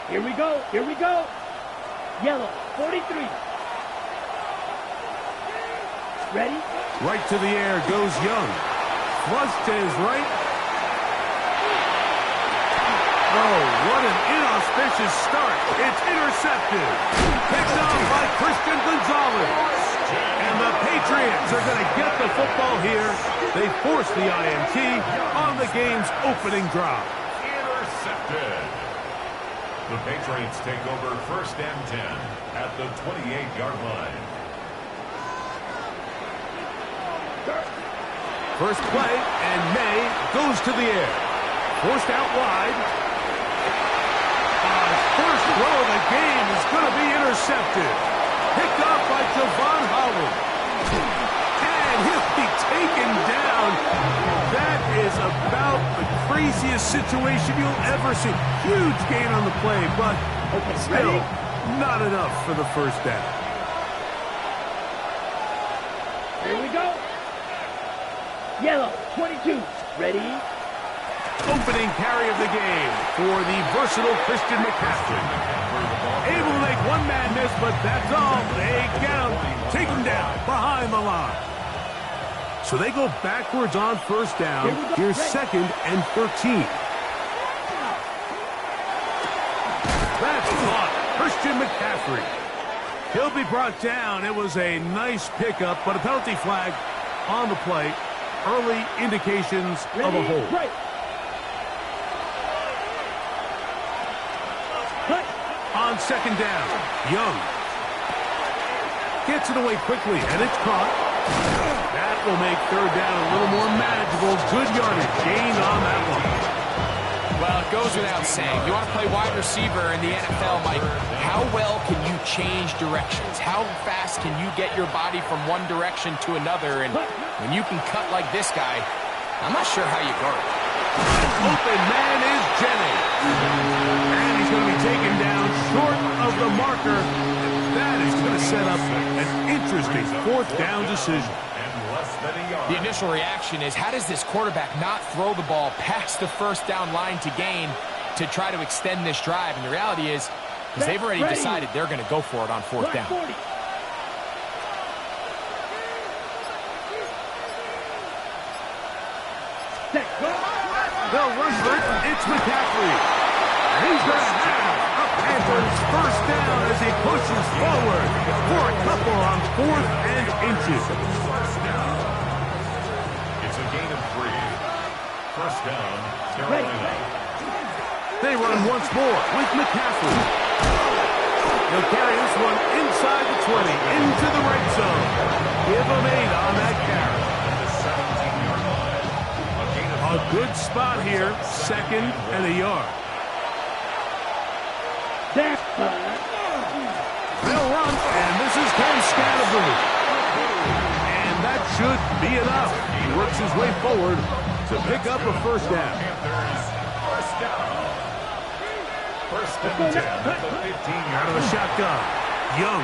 Here we go. Here we go. Yellow, 43. Ready? Right to the air goes Young. Flush to his right. Oh, what an inauspicious start. It's intercepted. Picked off by Christian Gonzalez. And the Patriots are going to get the football here. They force the INT on the game's opening drive. Intercepted. The Patriots take over 1st and 10 at the 28-yard line. First play, and May goes to the air. Forced out wide. First throw of the game is going to be intercepted. Picked off by Javon Holland. And he'll be taken down. That is about the craziest situation you'll ever see. Huge gain on the play, but still not enough for the first down. Here we go. Yellow, 22. Ready? Opening carry of the game for the versatile Christian McCaffrey. Able to make one man miss, but that's all. They get him. Take him down behind the line. So they go backwards on first down. Here's 2nd and 13. That's caught. Christian McCaffrey. He'll be brought down. It was a nice pickup, but a penalty flag on the play. Early indications of a hold. Right. On 2nd down, Young gets it away quickly, and it's caught. That will make 3rd down a little more manageable. Good yardage gained on that one. Well, it goes without saying. You want to play wide receiver in the NFL, Mike. How well can you change directions? How fast can you get your body from one direction to another? And when you can cut like this guy, I'm not sure how you guard it. Open man is Jennings. And he's going to be taken down short of the marker. That is going to set up an interesting 4th down decision. The initial reaction is, how does this quarterback not throw the ball past the 1st down line to gain to try to extend this drive? And the reality is, because they've already decided they're going to go for it on 4th down. They'll run for it. It's McCaffrey. And he's going to have a Panthers 1st down as he pushes forward for a couple on 4th and inches. It's a gain of 3. 1st down, Carolina. They run once more with McCaffrey. He'll carry this one inside the 20, into the right zone. Give him 8 on that carry. A good spot here, 2nd and a yard. They'll run, and this is Cam Scatterbury. And that should be enough. He works his way forward to pick up a 1st down. 1st and 10 at the 15-yard Out of the shotgun. Young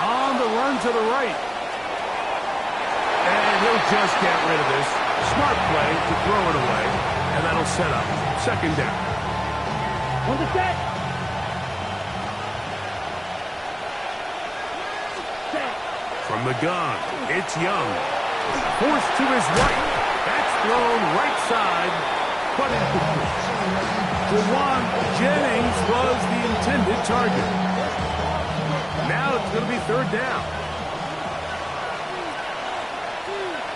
on the run to the right. And he'll just get rid of this. Smart play to throw it away. And that'll set up 2nd down. On the set. From the gun, it's Young. Forced to his right. That's thrown right side, but incomplete. Jawan Jennings was the intended target. Now it's going to be 3rd down.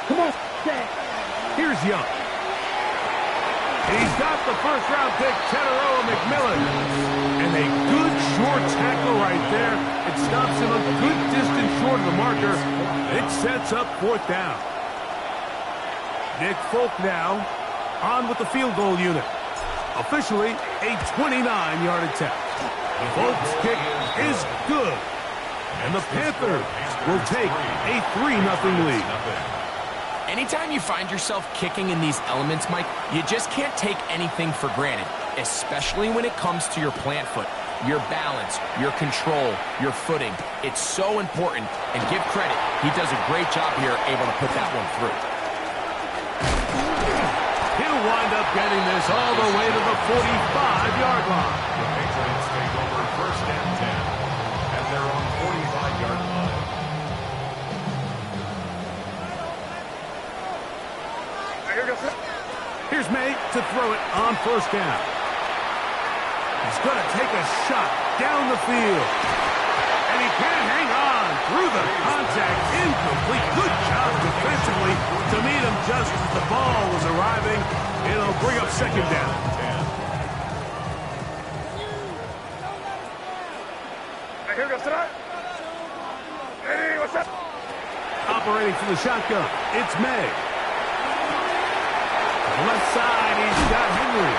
Come on, set. Here's Young. He's got the 1st-round pick, Teteroa McMillan. And a good short tackle right there. It stops him a good distance short of the marker. It sets up 4th down. Nick Folk now on with the field goal unit. Officially a 29-yard attempt. Folk's kick is good. And the Panthers will take a 3-0 lead. Anytime you find yourself kicking in these elements, Mike, you just can't take anything for granted, especially when it comes to your plant foot, your balance, your control, your footing. It's so important, and give credit, he does a great job here able to put that one through. He'll wind up getting this all the way to the 45-yard line. The Patriots take Here's May to throw it on first down. He's going to take a shot down the field. And he can't hang on through the contact. Incomplete. Good job defensively to meet him just as the ball was arriving. It'll bring up second down. Operating from the shotgun, it's May. Left side, he's got Henry.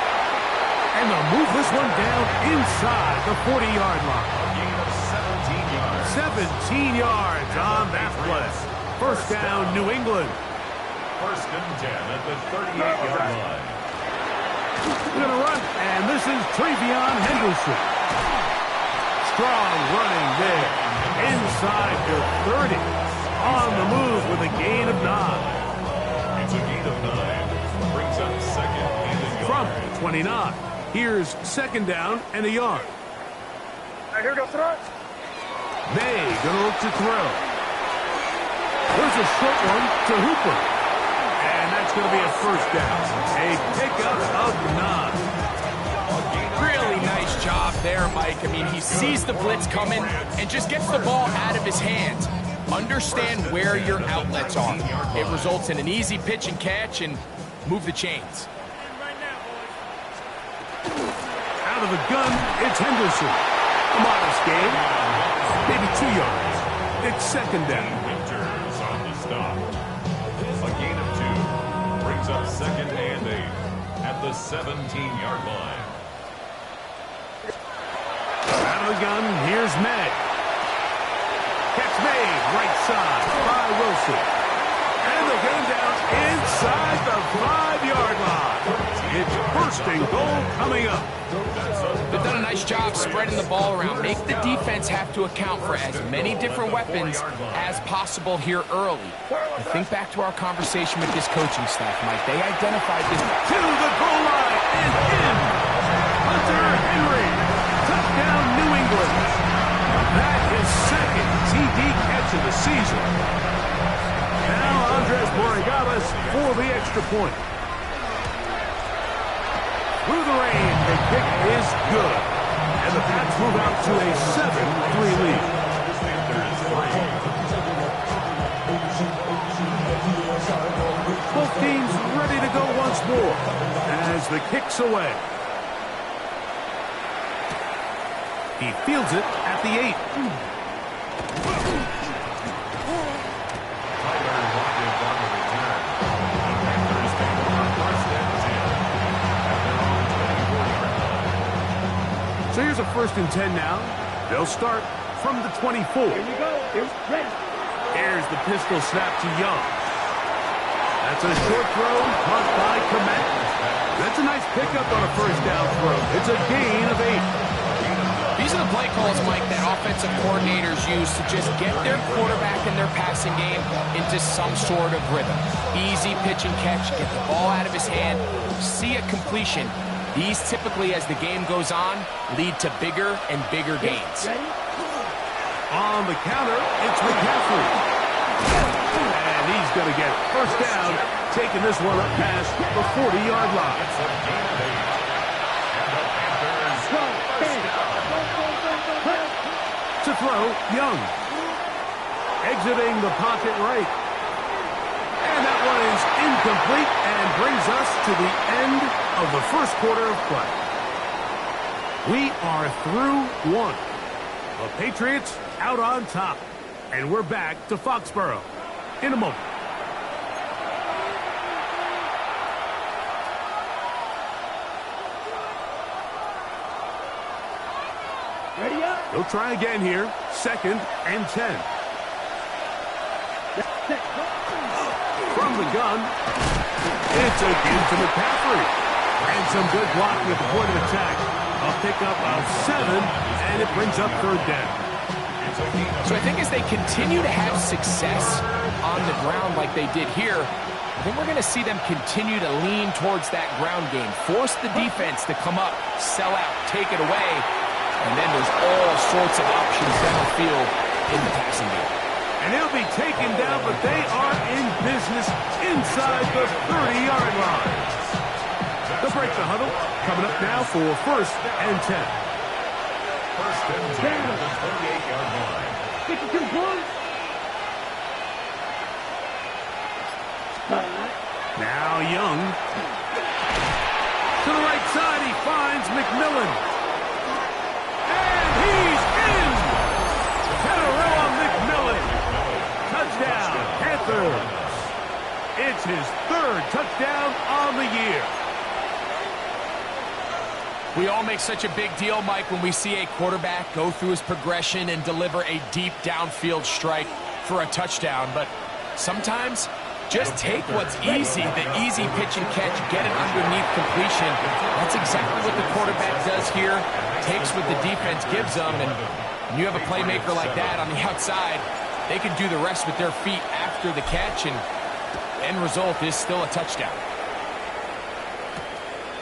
And they'll move this one down inside the 40-yard line. A gain of 17 yards. 17 yards on that play. First down, New England. First and 10 at the 38-yard line. Going to run, and this is Trevion Henderson. Strong running there. Inside the 30. On the move with a gain of 9. It's a gain of 9. Brings up second and a yard. From 29. Here's second down and a yard. Here goes throw. May gonna look to throw. There's a short one to Hooper. And that's going to be a first down. A pickup of 9. Really nice job there, Mike. I mean, he sees the blitz coming and just gets the ball out of his hands. Understand where your outlets are. It results in an easy pitch and catch and move the chains. Out of the gun, it's Henderson. A modest gain. Maybe 2 yards. It's second down. Winters on the stop. A gain of 2. Brings up second and 8 at the 17-yard line. Out of the gun, here's May. Catch made, right side by Wilson. And they'll get him down inside the 5-yard line. It's first and goal coming up. They've done a nice job spreading the ball around. Make the defense have to account for as many different weapons as possible here early. And think back to our conversation with this coaching staff, Mike. They identified this. To the goal line and in. Hunter Henry. Touchdown, New England. That is second TD catch of the season. Now Andres Borregales for the extra point. Through the rain, the kick is good. And the Pats move out to a 7-3 lead. Both teams ready to go once more as the kick's away. He fields it at the 8. So here's a first and 10 now. They'll start from the 24. Here you go. Here's ready. Here's the pistol snap to Young. That's a short throw, caught by Komet. That's a nice pickup on a first down throw. It's a gain of 8. These are the play calls, Mike, that offensive coordinators use to just get their quarterback and their passing game into some sort of rhythm. Easy pitch and catch, get the ball out of his hand, see a completion. These typically, as the game goes on, lead to bigger and bigger gains. Ready? On the counter, it's McCaffrey. And he's going to get it. First down, taking this one up past the 40-yard line. It's a gain of 8. And the Panthers To throw, Young. Exiting the pocket right. And that one is incomplete and brings us to the end of the first quarter of play. We are through one. The Patriots out on top. And we're back to Foxborough in a moment. Ready up. They'll try again here. Second and 10. From the gun, it's again to McCaffrey. And some good blocking at the point of attack. A pickup of 7, and it brings up third down. So I think as they continue to have success on the ground like they did here, I think we're going to see them continue to lean towards that ground game. Force the defense to come up, sell out, take it away. And then there's all sorts of options downfield in the passing game. And he'll be taken down, but they are in business inside the 30-yard line. They'll break the huddle. Coming up now for 1st and 10. 1st and 10 at the 28-yard line. 52 points. Now Young. To the right side, he finds McMillan. And he's in! Tetairoa McMillan. Touchdown, Panthers. It's his 3rd touchdown on the year. We all make such a big deal, Mike, when we see a quarterback go through his progression and deliver a deep downfield strike for a touchdown. But sometimes, just take what's easy, the easy pitch and catch, get it underneath completion. That's exactly what the quarterback does here. Takes what the defense gives them, and when you have a playmaker like that on the outside, they can do the rest with their feet after the catch, and end result is still a touchdown.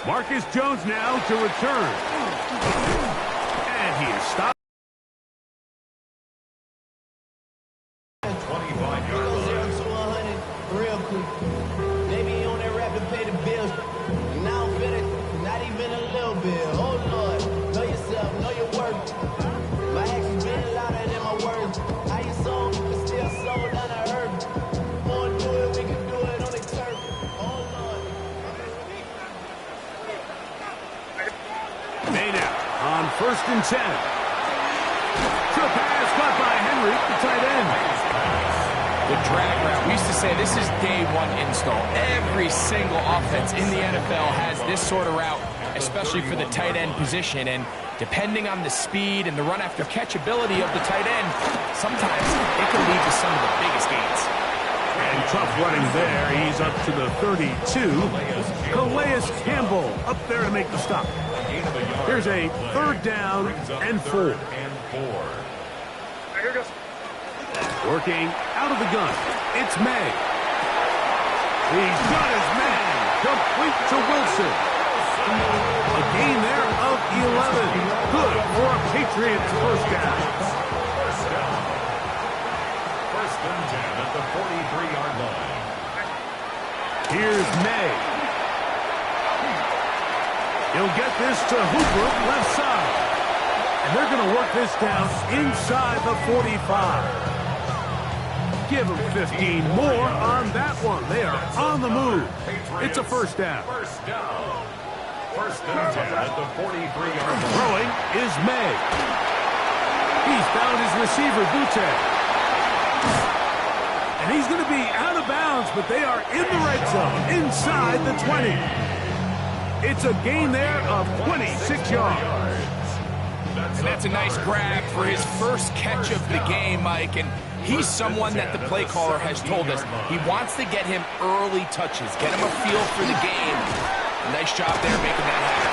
Marcus Jones now to return. And he is stopped. 25-yard line. 0 to 100 real quick. Maybe on that rap to pay the bills. And I don't feel it, not even a little bit. Oh Lord, know yourself, know your worth. My actions been louder than my words. How you sold, but still sold unheard. Wanna do it, we can do it on the turf. Oh Lord. Made out on 1st and 10. Trip pass caught by Henry, the tight end. The drag route. We used to say this is day one install. Every single offense in the NFL has this sort of route, especially for the tight end position. And depending on the speed and the run after catch ability of the tight end, sometimes it can lead to some of the biggest gains. And tough running there. He's up to the 32. Calais Campbell up there to make the stop. Here's a 3rd down and 4. Here goes. Working out of the gun. It's May. He's got his man. Complete to Wilson. A gain there of 11. Good for a Patriots 1st down. 1st and 10 at the 43-yard line. Here's May. He'll get this to Hooper, left side. And they're going to work this down inside the 45. Give them 15 more on that one. They are on the move. It's a 1st down. 1st down. 1st and 10 at the 43-yard line. Throwing is May. He's found his receiver, Butte. And he's going to be out of bounds, but they are in the red zone, inside the 20. It's a gain there of 26 yards. And that's a nice grab for his first catch of the game, Mike. And he's someone that the play caller has told us he wants to get him early touches, get him a feel for the game. Nice job there making that happen.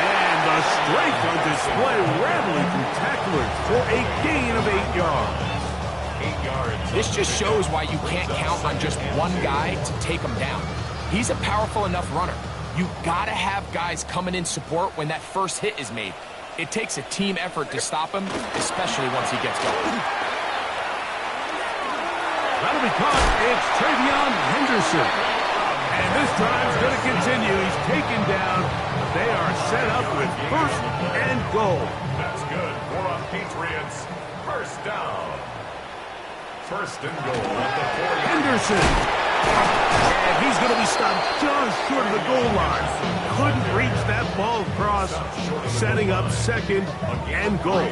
And the strength on display, rattling through tacklers for a gain of 8 yards. 8 yards. This just shows why you can't count on just one guy to take him down. He's a powerful enough runner. You gotta have guys coming in support when that first hit is made. It takes a team effort to stop him, especially once he gets going. That'll be caught. It's Travion Henderson. And this drive's going to continue. He's taken down. They are set up with 1st and goal. That's good for a Patriots 1st down. 1st and goal at the 40. Henderson. And he's going to be stopped just short of the goal line. Couldn't reach that ball across, setting up 2nd and goal.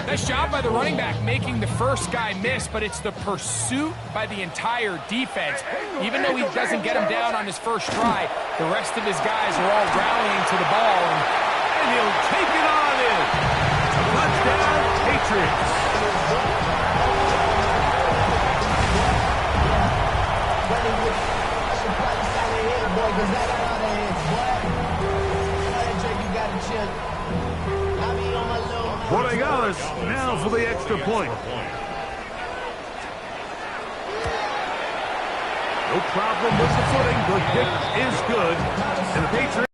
Nice job by the running back making the first guy miss, but it's the pursuit by the entire defense. Even though he doesn't get him down on his first try, the rest of his guys are all rallying to the ball. And he'll take it on in. Touchdown, Patriots. Borregales now for the extra point. No problem with the footing. The kick is good. And the Patriots.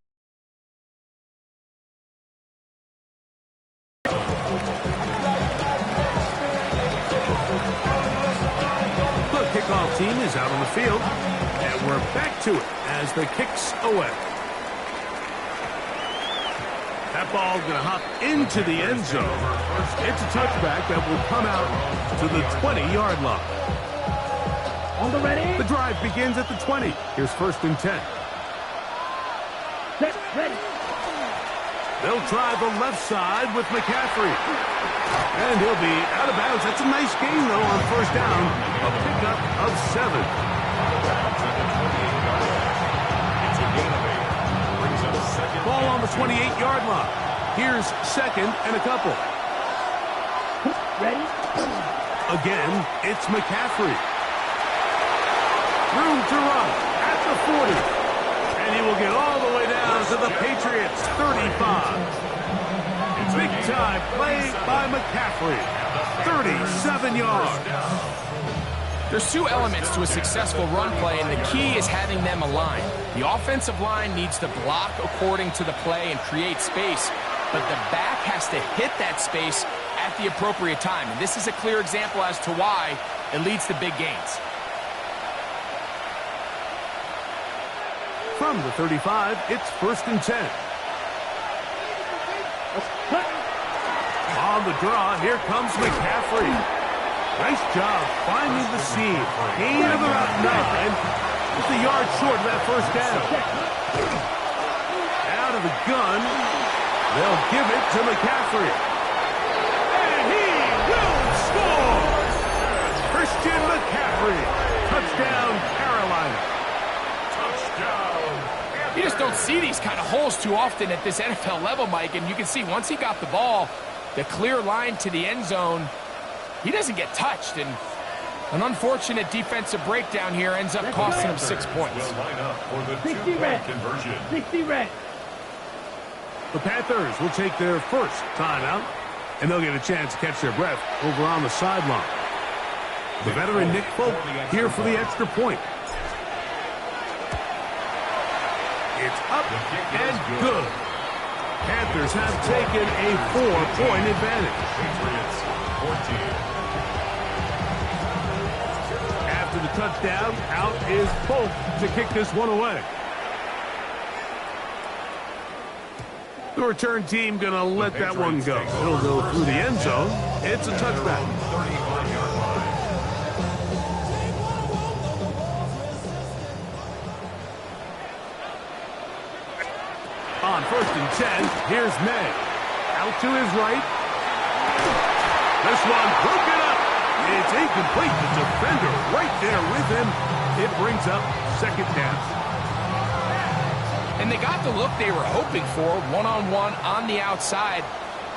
team is out on the field. And we're back to it as the kick's away. That ball going to hop into the end zone. It's a touchback that will come out to the 20-yard line. On the ready. The drive begins at the 20. Here's 1st and 10. Set, ready. They'll try the left side with McCaffrey. And he'll be out of bounds. That's a nice gain, though, on 1st down. A pickup of 7. Ball on the 28-yard line. Here's 2nd and a couple. Ready. Again, it's McCaffrey. Room to run at the 40. And he will get all the way down to the Patriots' 35. Big time play by McCaffrey. 37 yards. There's 2 elements to a successful run play, and the key is having them aligned. The offensive line needs to block according to the play and create space, but the back has to hit that space at the appropriate time. And this is a clear example as to why it leads to big gains. From the 35, it's 1st and 10. On the draw, here comes McCaffrey. Nice job finding the seam. Gain of about 9. Just a yard short of that 1st down. Out of the gun. They'll give it to McCaffrey. And he will score! Christian McCaffrey. Touchdown, Carolina. Touchdown. You just don't see these kind of holes too often at this NFL level, Mike, and you can see once he got the ball, the clear line to the end zone, he doesn't get touched, and an unfortunate defensive breakdown here ends up costing him 6 points. 60 red. 60 red. The Panthers will take their 1st timeout, and they'll get a chance to catch their breath over on the sideline. The veteran Nick Folk here for the extra point. It's up and good. Panthers have taken a 4-point advantage. Patriots 14. After the touchdown, out is Folk to kick this one away. The return team going to let that one go. It'll go through the end zone. It's a touchback. 35-yard line. On 1st and 10, here's May. Out to his right. This one broken up. It's incomplete. The defender right there with him. It brings up 2nd down. And they got the look they were hoping for, one-on-one on the outside.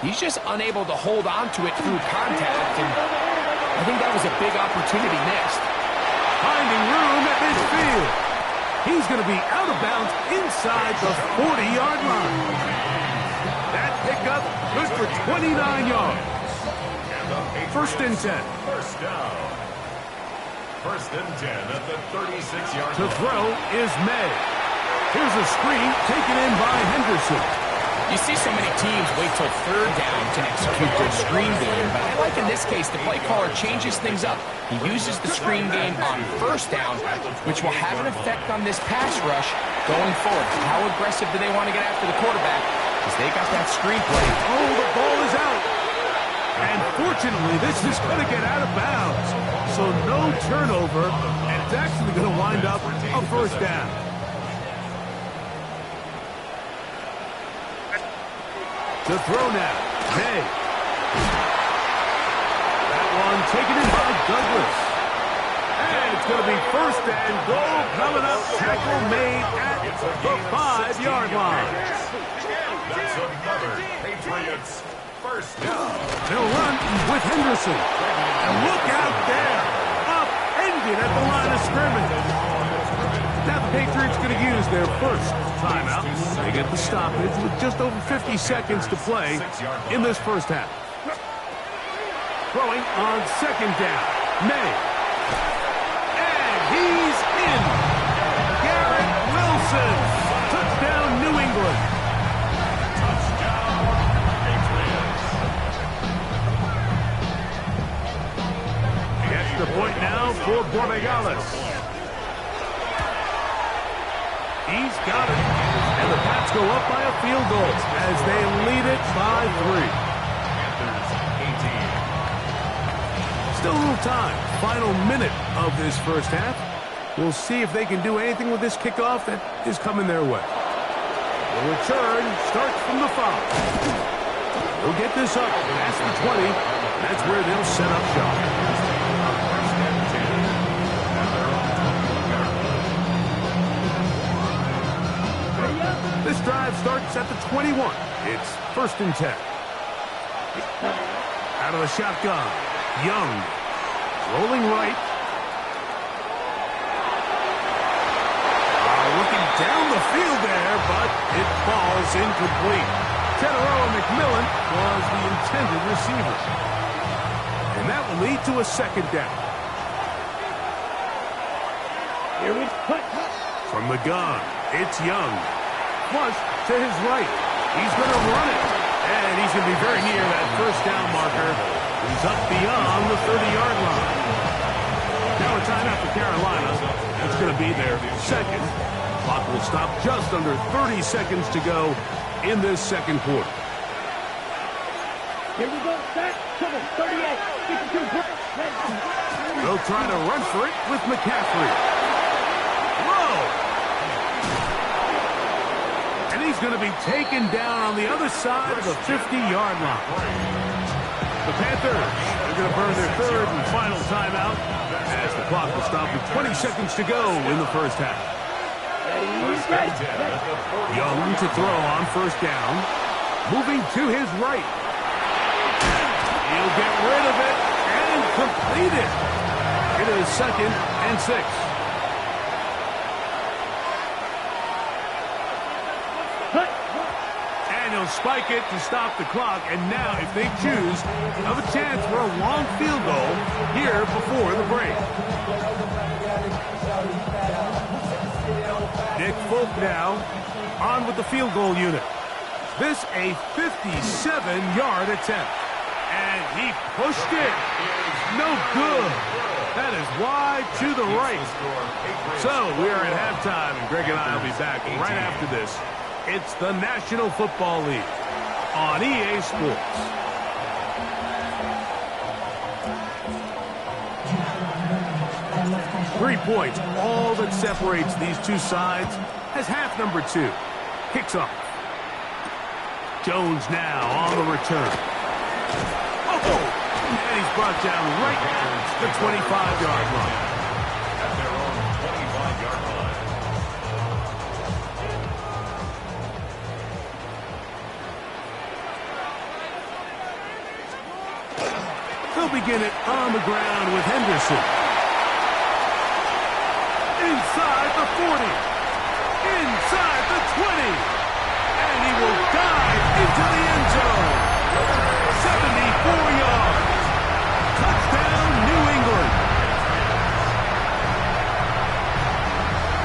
He's just unable to hold on to it through contact, and I think that was a big opportunity missed. Finding room at midfield. He's going to be out of bounds inside the 40-yard line. That pickup good for 29 yards. 1st and 10. 1st down. 1st and 10 at the 36-yard To line. throw is May. Here's a screen taken in by Henderson. You see so many teams wait till 3rd down to execute their screen game, but I like in this case the play caller changes things up. He uses the screen game on 1st down, which will have an effect on this pass rush going forward. How aggressive do they want to get after the quarterback? Because they got that screen play. Oh, the ball is out. And fortunately, this is going to get out of bounds. So no turnover, and it's actually going to wind up a 1st down. To throw now, May. That one taken in by Douglas. And it's going to be 1st and goal coming up. Tackle made at the 5-yard line. That's another Patriots 1st down. They'll run with Henderson. And look out there. Upended at the line of scrimmage. Now the Patriots going to use their 1st timeout. They get the stoppage with just over 50 seconds to play in this 1st half. Throwing on 2nd down. May. And he's in. Garrett Wilson. Touchdown, New England. Touchdown, Patriots. The extra point now for Borregales. He's got it. And the Pats go up by a field goal as they lead it by 3. Panthers 18. Still a little time. Final minute of this first half. We'll see if they can do anything with this kickoff that is coming their way. The return starts from the 5. They'll get this up past the 20. That's where they'll set up shop. First and 10 at their own 21-yard line. This drive starts at the 21. It's 1st and 10. Out of the shotgun. Young. Rolling right. Looking down the field there, but it falls incomplete. Teteroa McMillan was the intended receiver. And that will lead to a 2nd down. Here we go. From the gun, it's Young. Flush to his right. He's going to run it. And he's going to be very near that 1st down marker. He's up beyond the 30-yard line. Now a timeout for Carolina. It's going to be their 2nd. Clock will stop just under 30 seconds to go in this 2nd quarter. Here we go. Set. 38. 52. They'll try to run for it with McCaffrey. Whoa! And he's going to be taken down on the other side of the 50-yard line. The Panthers are going to burn their 3rd and final timeout as the clock will stop with 20 seconds to go in the first half. Young to throw on 1st down. Moving to his right. He'll get rid of it and complete it. It is 2nd and 6. And he'll spike it to stop the clock. And now, if they choose, have a chance for a long field goal here before the break. Nick Folk now on with the field goal unit. This a 57-yard attempt. And he pushed it. No good. That is wide to the right. So we are at halftime, and Greg and I will be back right after this. It's the National Football League on EA Sports. 3 points, all that separates these two sides, as half number 2 kicks off. Jones now on the return. Oh! And he's brought down right at the 25-yard line. At their own 25-yard line. They'll begin it on the ground with Henderson. Inside the 40. Inside the 20. And he will dive into the end zone. 74 yards. Touchdown, New England.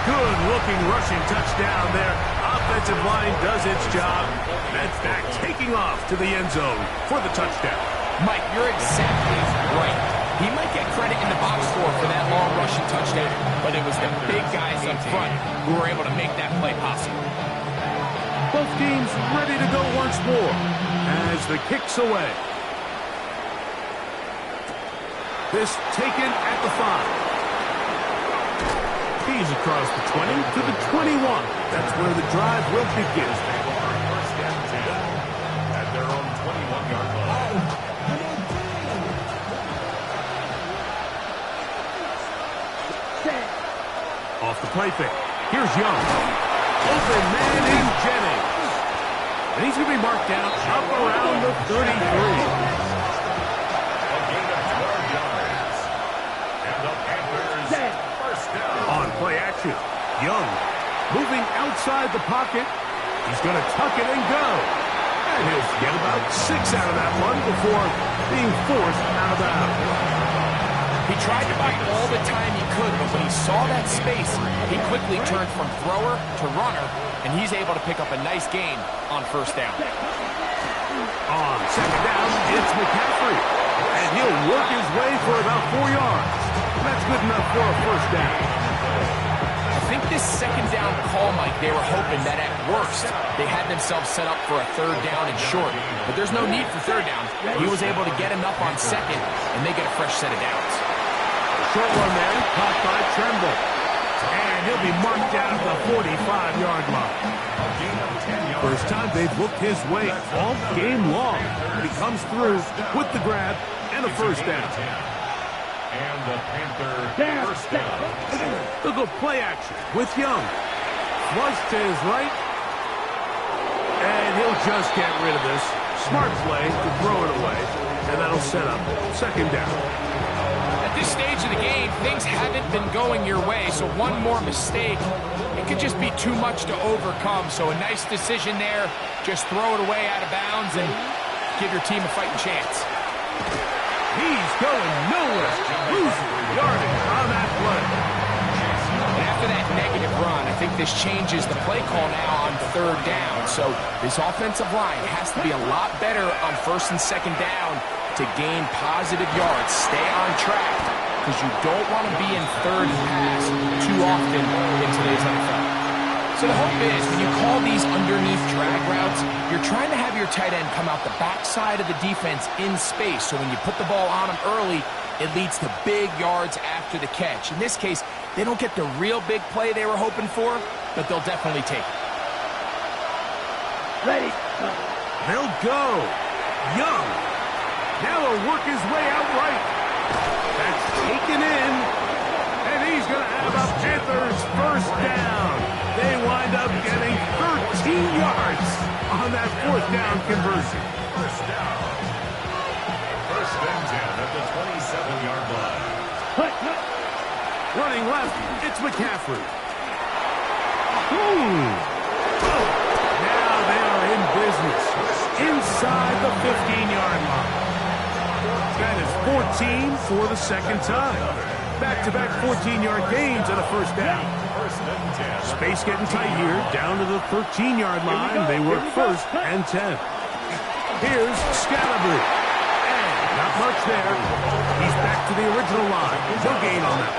Good-looking rushing touchdown there. Offensive line does its job. That's back taking off to the end zone for the touchdown. Mike, you're exactly right. He might get credit in the box score for that long rushing touchdown, but it was the big guys up front who were able to make that play possible. Both teams ready to go once more as the kick's away. This taken at the 5. He's across the 20 to the 21. That's where the drive will begin. First and 10 at their own 21-yard line. Off the play fake. Here's Young. Open man in Jennings. And he's going to be marked down up around the 33. A gain of 12 yards. And the Panthers first down. On play action. Young moving outside the pocket. He's going to tuck it and go. And he'll get about 6 out of that one before being forced out of bounds. He tried to buy all the time he could, but when he saw that space, he quickly turned from thrower to runner, and he's able to pick up a nice gain on 1st down. On 2nd down, it's McCaffrey. And he'll work his way for about 4 yards. That's good enough for a 1st down. I think this this second down call, Mike, they were hoping that at worst they had themselves set up for a third down and short. But there's no need for third down. He was able to get enough on second, and they get a fresh set of downs. Short one there, caught by Tremble. And he'll be marked down at the 45-yard line. First time they've looked his way all game long. But he comes through with the grab and a first down. And the Panther first down. They'll go play action with Young. Flush to his right. And he'll just get rid of this. Smart play to throw it away. And that'll set up second down. At this stage of the game, things haven't been going your way, so one more mistake, it could just be too much to overcome. So a nice decision there. Just throw it away out of bounds and give your team a fighting chance. He's going nowhere. Losing yardage on that play. And after that negative run, I think this changes the play call now on third down. So this offensive line has to be a lot better on first and second down to gain positive yards. Stay on track, because you don't want to be in third and pass too often in today's NFL. So the hope is, when you call these underneath drag routes, you're trying to have your tight end come out the backside of the defense in space. So when you put the ball on him early, it leads to big yards after the catch. In this case, they don't get the real big play they were hoping for, but they'll definitely take it. Ready. They'll go. Young. Now he'll work his way out right. That's taken in. And he's going to have a Panthers first down. They wind up getting 13 yards on that fourth down conversion. First down. First and 10 at the 27-yard line. Running left, it's McCaffrey. Now they are in business inside the 15-yard line. That is 14 for the second time. Back-to-back 14-yard gains and a first down. Space getting tight here, down to the 13-yard line. They work first and 10. Here's Scalaboo. And not much there. He's back to the original line. No gain on that.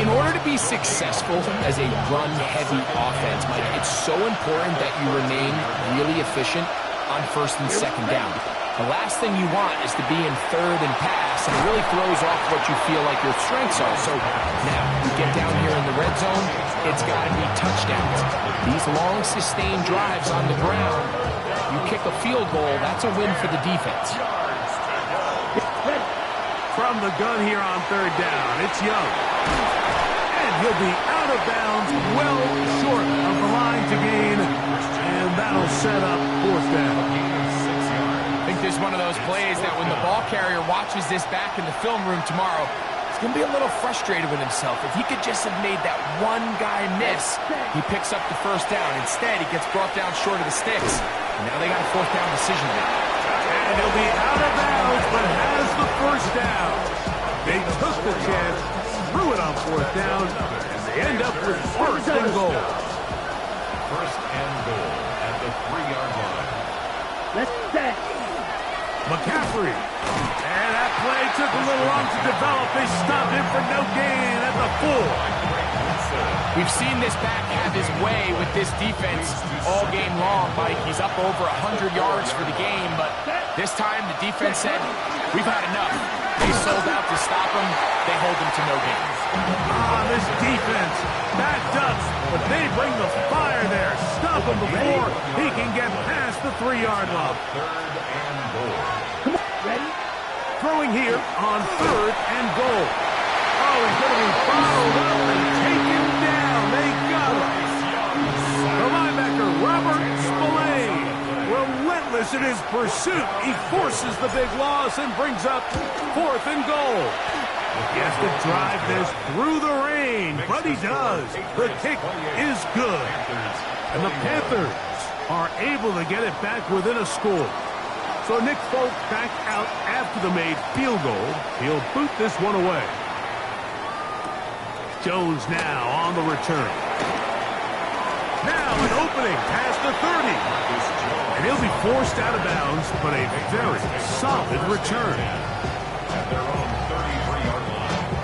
In order to be successful as a run-heavy offense, Mike, it's so important that you remain really efficient on first and second down. The last thing you want is to be in third and pass, and it really throws off what you feel like your strengths are. So now, you get down here in the red zone, it's got to be touchdowns. These long, sustained drives on the ground, you kick a field goal, that's a win for the defense. From the gun here on third down, it's Young. And he'll be out of bounds, well short of the line to gain, and that'll set up fourth down. I think there's one of those plays that when the ball carrier watches this back in the film room tomorrow, he's going to be a little frustrated with himself. If he could just have made that one guy miss, he picks up the first down. Instead, he gets brought down short of the sticks. And now they got a fourth down decision to make. And he'll be out of bounds, but has the first down. They took the chance, threw it on fourth down, and they end up with first and goal. First and goal at the 3-yard line. Let's set. McCaffrey. And that play took a little long to develop. They stopped him for no gain at the 4. We've seen this back have his way with this defense all game long, Mike. He's up over 100 yards for the game, but this time the defense said, we've had enough. They sold out to stop him. They hold him to no gain. This defense backed up, but they bring the fire there. Stop him before he can get past the 3-yard line. Third and goal. Ready? Throwing here on third and goal. Oh, he's going to be followed up and taken down. They got him. The linebacker, Robert Spillane, relentless in his pursuit. He forces the big loss and brings up fourth and goal. He has to drive this through the rain, but he does. The kick is good. And the Panthers are able to get it back within a score. So Nick Folk back out after the made field goal. He'll boot this one away. Jones now on the return. Now an opening past the 30. And he'll be forced out of bounds, but a very solid return. At their own 33-yard line.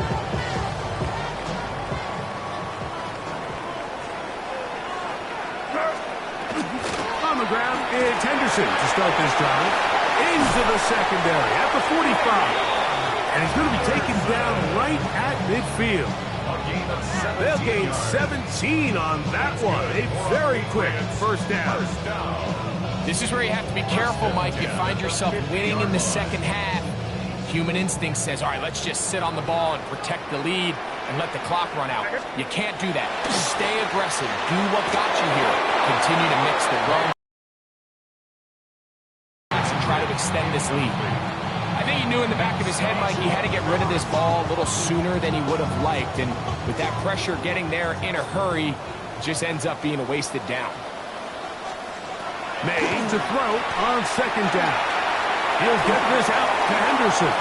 On the ground, it's Henderson to start this drive. Into the secondary at the 45. And he's going to be taken down right at midfield. They'll gain 17 on that one. A very quick first down. This is where you have to be careful, Mike. You find yourself winning in the second half. Human instinct says, all right, let's just sit on the ball and protect the lead and let the clock run out. You can't do that. Stay aggressive. Do what got you here. Continue to mix the run and try to extend this lead. I think he knew in the back of his head, Mike, he had to get rid of this ball a little sooner than he would have liked. And with that pressure getting there in a hurry, it just ends up being a wasted down. Made to throw on second down. He'll get this out to Henderson.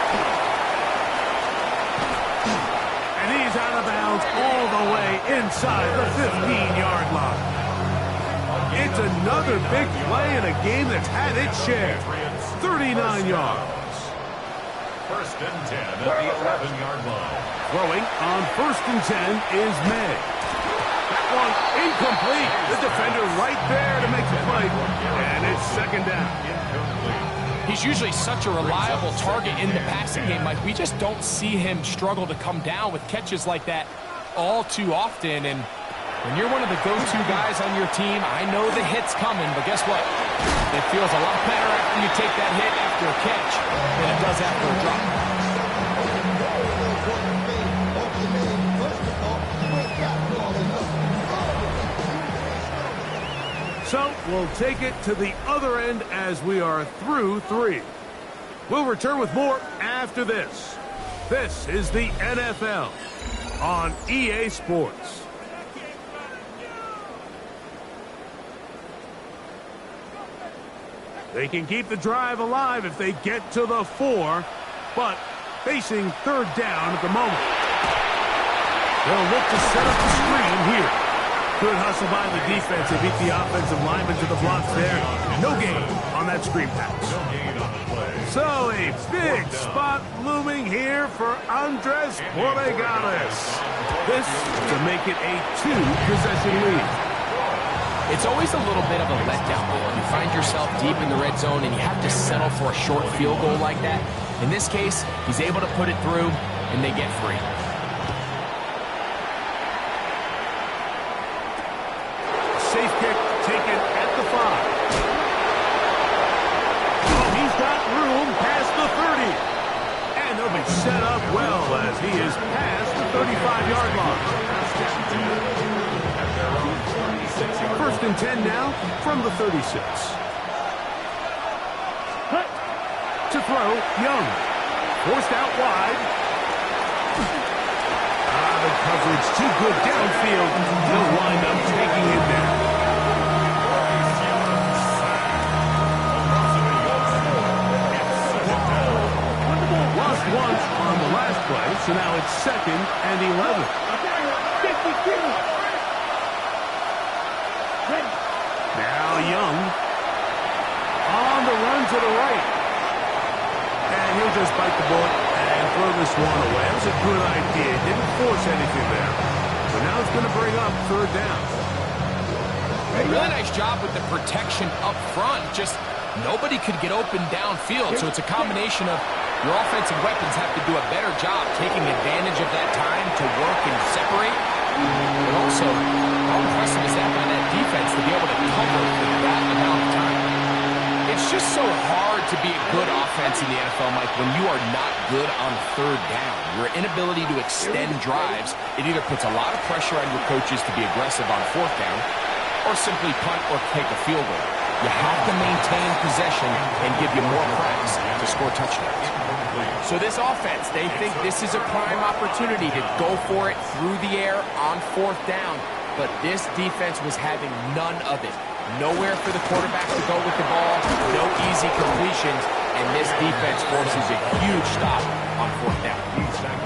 And he's out of bounds all the way inside the 15-yard line. It's another big play in a game that's had its share. 39 yards. First and 10 at the 11-yard line. Throwing on first and 10 is May. That one incomplete. The defender right there to make the play. And it's second down. He's usually such a reliable target in the passing game, Mike. We just don't see him struggle to come down with catches like that all too often. And when you're one of the go-to guys on your team, I know the hit's coming, but guess what? It feels a lot better after you take that hit after a catch than it does after a drop. So we'll take it to the other end as we are through 3. We'll return with more after this. This is the NFL on EA Sports. They can keep the drive alive if they get to the 4, but facing third down at the moment. They'll look to set up the screen here. Good hustle by the defense. They beat the offensive lineman to the blocks there. No gain on that screen pass. So a big spot looming here for Andres Borregales. This to make it a 2-possession lead. It's always a little bit of a letdown when you find yourself deep in the red zone and you have to settle for a short field goal like that. In this case, he's able to put it through, and they get free. Safe kick taken at the 5. Oh, he's got room past the 30. And they'll be set up well as he is past the 35-yard line. First and 10 now from the 36. To throw, Young. Forced out wide. The coverage too good downfield. They'll wind up taking it down. Lost once on the last play, so now it's 2nd and 11. Now Young on the run to the right. And he'll just bite the bullet and throw this one away. That was a good idea. Didn't force anything there. But now it's going to bring up third down. Really nice job with the protection up front. Just nobody could get open downfield. So it's a combination of your offensive weapons have to do a better job taking advantage of that time to work and separate. But also, how impressive is that by that defense to be able to cover for that amount of time? It's just so hard to be a good offense in the NFL, Mike, when you are not good on third down. Your inability to extend drives, it either puts a lot of pressure on your coaches to be aggressive on fourth down or simply punt or take a field goal. You have to maintain possession and give you more cracks to score touchdowns. So this offense, they think this is a prime opportunity to go for it through the air on fourth down. But this defense was having none of it. Nowhere for the quarterback to go with the ball, no easy completions, and this defense forces a huge stop on fourth down.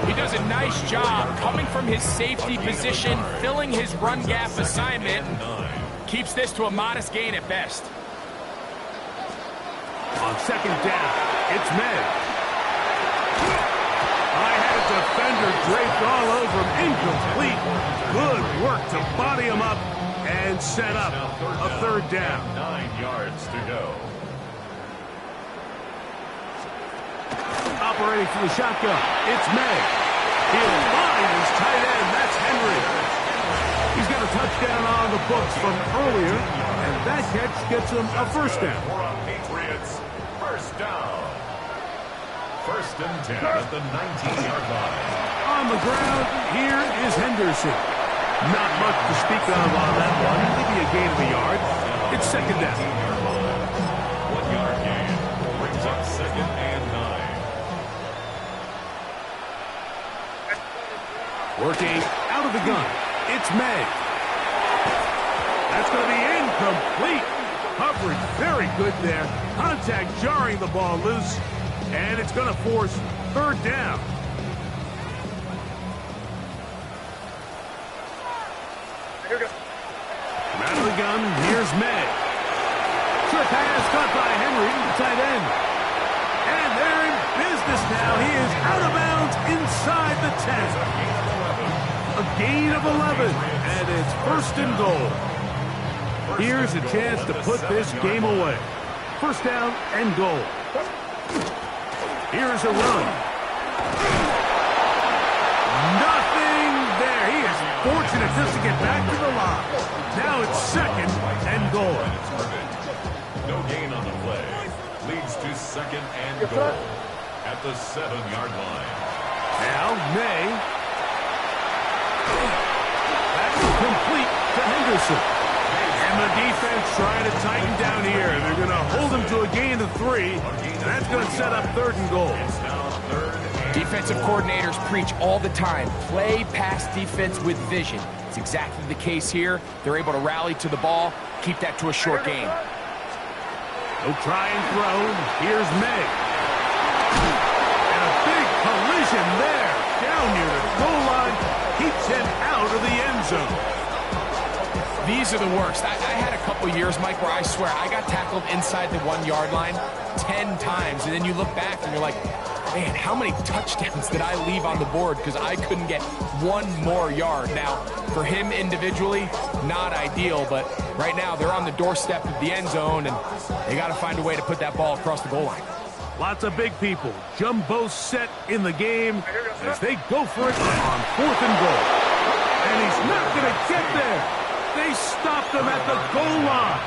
He does a nice job coming from his safety position, filling his run gap assignment, keeps this to a modest gain at best. On second down, it's May. I had it defender draped all over him. Incomplete. Good work to body him up and set up a third down. 9 yards to go. Operating from the shotgun, it's May. He'll find his tight end. That's Henry. He's got a touchdown on the books from earlier, and that catch gets him a first down. For our Patriots, first down. First and 10 at the 19-yard line. On the ground, here is Henderson. Not much to speak of on that one. Maybe a gain of a yard. It's second down. 1 yard gain brings up second and 9. Working out of the gun. It's May. That's going to be incomplete. Coverage very good there. Contact jarring the ball loose. And it's going to force third down. Out of the gun, here's May. Short pass caught by Henry, tight end. And they're in business now. He is out of bounds inside the 10. A gain of 11, and it's first and goal. Here's a chance to put this game away. First down and goal. Here's a run. Nothing there. He is fortunate just to get back to the line. Now it's second and goal. No gain on the play. Leads to second and goal at the 7-yard line. Now May. That's complete to Henderson. And the defense trying to tighten down here. They're going to hold him to a gain of 3. That's going to set up third and goal. Defensive coordinators preach all the time, play pass defense with vision. It's exactly the case here. They're able to rally to the ball, keep that to a short game. No try and throw. Here's May. And a big collision there. Down near the goal line. Keeps him out of the end zone. These are the worst. I had a couple years, Mike, where I swear I got tackled inside the 1-yard line 10 times. And then you look back and you're like, man, how many touchdowns did I leave on the board because I couldn't get one more yard? Now, for him individually, not ideal, but right now they're on the doorstep of the end zone, and they got to find a way to put that ball across the goal line. Lots of big people. Jumbo set in the game as they go for it on fourth and goal. And he's not going to get there. They stopped him at the goal line.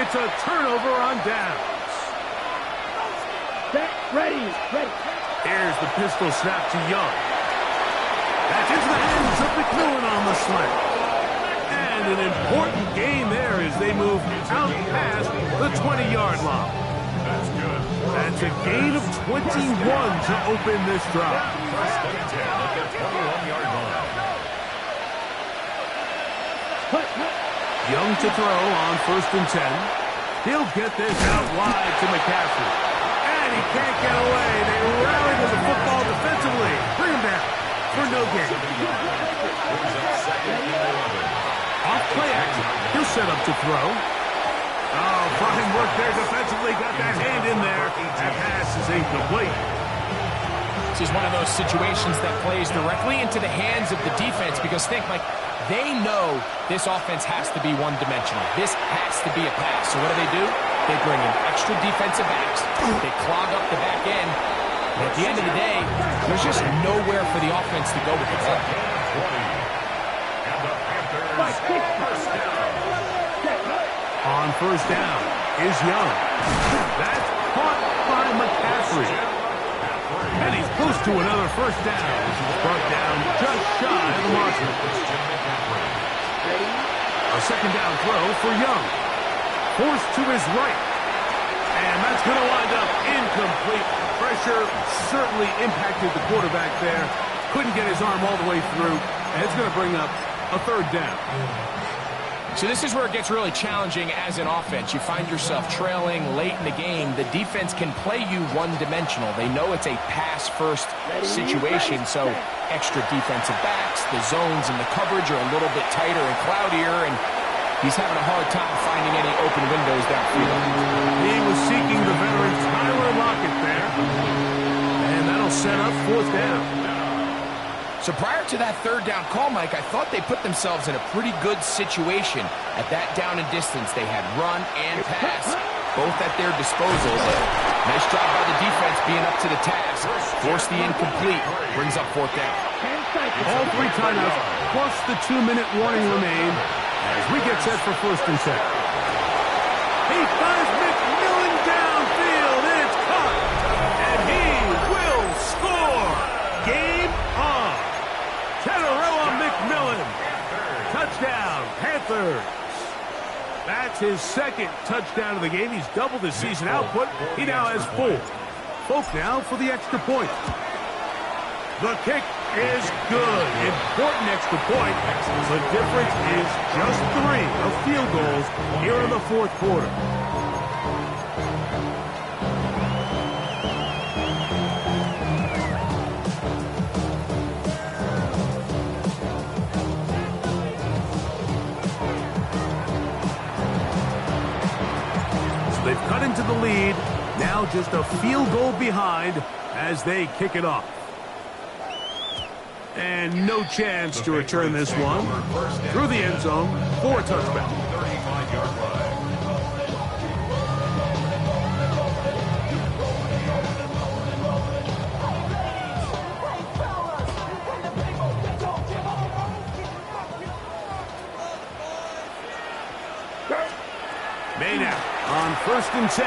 It's a turnover on downs. Set, ready. Here's the pistol snap to Young. That's into the hands of McMillan on the slant. And an important gain there as they move out past the 20-yard line. That's good. That's a gain of 21 to open this drive. First and 10 at the 21-yard line. Young to throw on first and 10. He'll get this out wide to McCaffrey. And he can't get away. They rally to the football defensively. Bring him down for no gain. Off play action. He'll set up to throw. Oh, fine work there defensively. Got that hand in there. That pass is incomplete. This is one of those situations that plays directly into the hands of the defense because think, Mike, they know this offense has to be one-dimensional. This has to be a pass. So what do? They bring in extra defensive backs. They clog up the back end. And at the end of the day, there's just nowhere for the offense to go with the ball. On first down is Young. That's caught by McCaffrey. And he's close to another first down. This is brought down just shy of the marker. A second down throw for Young. Forced to his right. And that's going to wind up incomplete. Pressure certainly impacted the quarterback there. Couldn't get his arm all the way through. And it's going to bring up a third down. So this is where it gets really challenging as an offense. You find yourself trailing late in the game. The defense can play you one-dimensional. They know it's a pass-first situation, so extra defensive backs, the zones and the coverage are a little bit tighter and cloudier, and he's having a hard time finding any open windows downfield. He was seeking the veteran Tyler Lockett there, and that'll set up fourth down. So prior to that third down call, Mike, I thought they put themselves in a pretty good situation. At that down and distance, they had run and pass, both at their disposal. But nice job by the defense being up to the task. Force the incomplete, brings up fourth down. All 3 timeouts, plus the 2-minute warning remain as we get set for first and 10. He finds McMillan downfield, and it's caught. And he will score. Game on. Teteroa McMillan. Touchdown, Panthers. That's his second touchdown of the game. He's doubled his season output. He now has 4. Folk now for the extra point. The kick is good. Important extra point. The difference is just 3 of field goals here in the fourth quarter. So they've cut into the lead. Now just a field goal behind as they kick it off. And no chance to return this one. Through the end zone for a touchback. 35-yard line. Maynard on first and 10.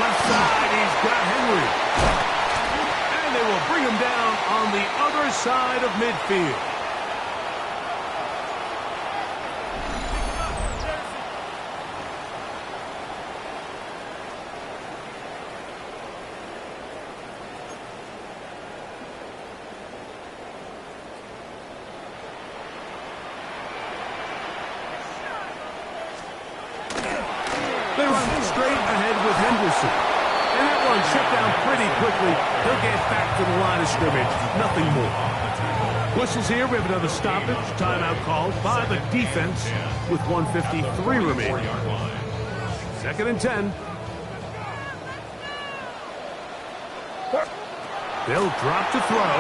Left side, he's got Henry. They will bring him down on the other side of midfield. They run straight ahead with Henderson. And that one shut down pretty quickly. He'll get back to the line of scrimmage. Nothing more. Whistles here. We have another stoppage. Timeout called by the defense with 1:53 remaining. Second and 10. They'll drop to throw.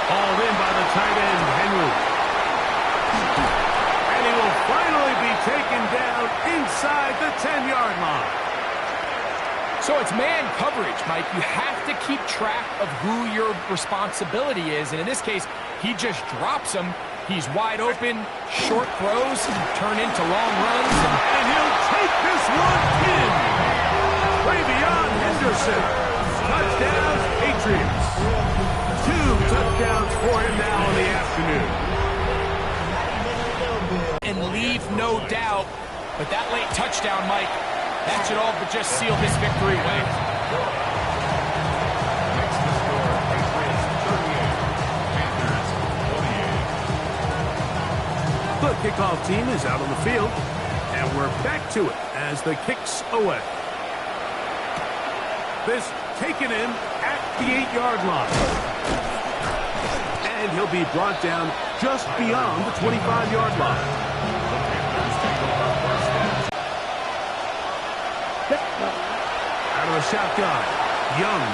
Hauled in by the tight end, Henry. And he will finally be taken down inside the 10-yard line. So it's man coverage, Mike. You have to keep track of who your responsibility is. And in this case, he just drops him. He's wide open. Short throws turn into long runs. And he'll take this one in. Way beyond Henderson. Touchdown, Patriots. 2 touchdowns for him now in the afternoon. And leave no doubt. But that late touchdown, Mike, that should all but just seal this victory away. Next to score, Patriots 38, Panthers 28. The kickoff team is out on the field, and we're back to it as the kick's away. This taken in at the 8-yard line. And he'll be brought down just beyond the 25-yard line. Out of the shotgun, Young.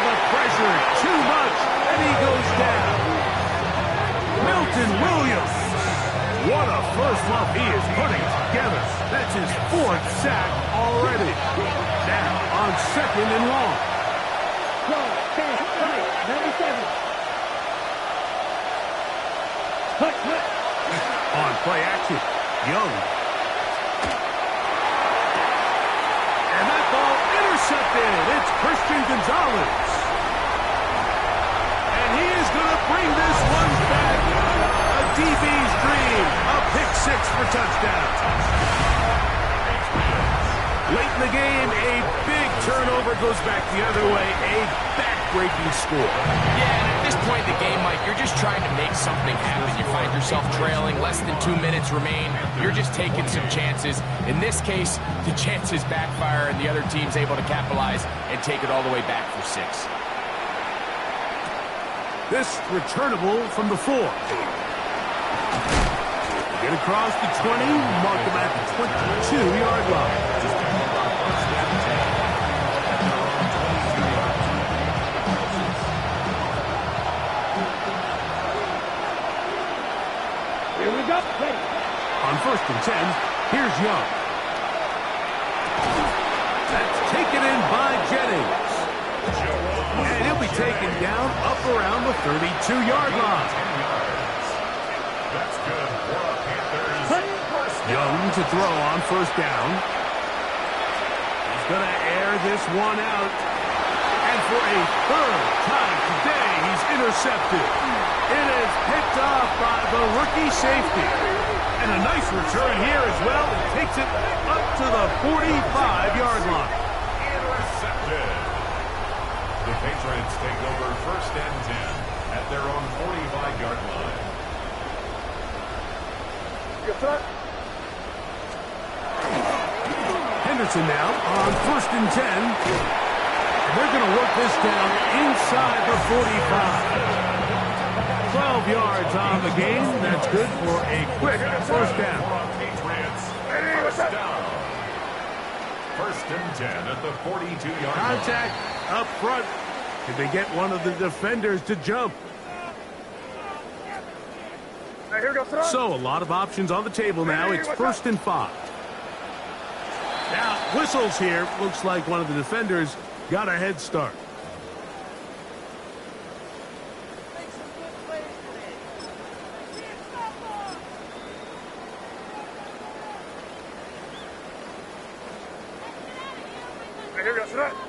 The pressure, too much, and he goes down. Milton Williams. What a first look he is putting together. That's his 4th sack already. Now on second and long. On play action, Young. And that ball intercepted. It's Christian Gonzalez. And he is going to bring this one back. A DB's dream. A pick 6 for touchdown. Late in the game, a big turnover goes back the other way. A back-breaking score. Yeah, and at this point in the game, Mike, you're just trying to make something happen. You find yourself trailing, less than 2 minutes remain. You're just taking some chances. In this case, the chances backfire, and the other team's able to capitalize and take it all the way back for 6. This returnable from the 4. Get across the 20, mark him at the 22-yard line. go. Ready. On 1st and 10, here's Young. That's taken in by Jennings. And he'll be taken down up around the 32-yard line. That's good for the Panthers. Young to throw on 1st down. He's going to air this one out. And for a 3rd time today, he's intercepted. It is picked off by the rookie safety. And a nice return here as well. It takes it up to the 45-yard line. Intercepted. The Patriots take over 1st and 10 at their own 45-yard line. Henderson now on 1st and 10. And they're going to work this down inside the 45. 12 yards on the game. That's good for a quick 1st down. Patriots, 1st down. 1st and 10 at the 42-yard line. Contact up front. Did they get one of the defenders to jump? So a lot of options on the table now. It's 1st and 5. Now whistles here. Looks like one of the defenders got a head start. Here we go.